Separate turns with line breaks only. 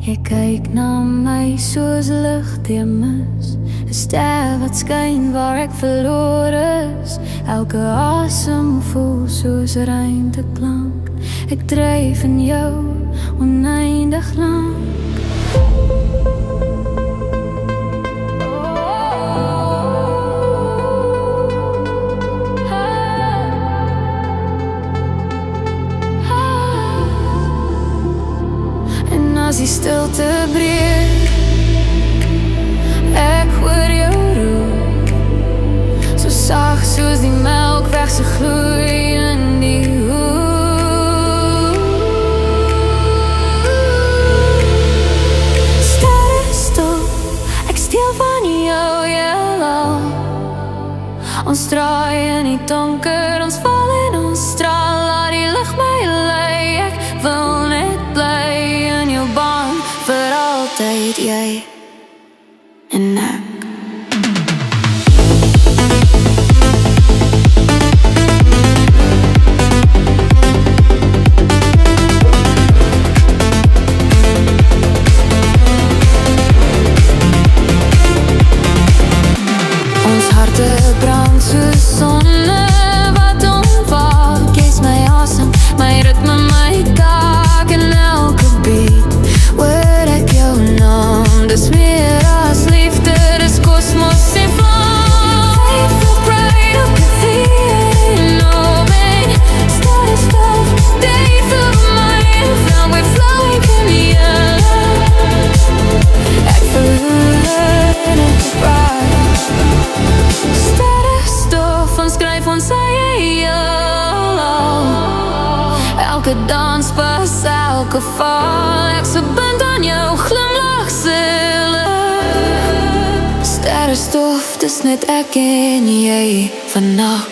Jy kyk na my soos lig deur mis, 'n ster wat skyn waar ek verlore is. Elke asem voel soos 'n ruimteklank. Ek dryf in jou oneindig lank. As die stilte breek, ek hoor jou roep, so sag soos die melkweg se gloei in die hoek. Sterre stop, ek steel van jou heelal. Ons draai in die donker, ons val en ons straal. Laat die lig my lei, ek wil net bly in jou baan, vir altyd jy en ek. Ons harte brand soos sonne wat ontwaak. Jy's my asem, my ritme, my taak en elke beat. Hoor ek jou naam, dis meer as liefde, dis kosmos en vlam. Faithful pride op die theater, no pain. Sterre stop, day for mine. Now we're flying in the air. Ek verloor in het gepraat. Sterre stof, ons skryf ons eie heelal. Elke dans pas, elke val. Ek so bind aan jou glimlach se lig. Sterre stof, dis net ek en jy vannacht.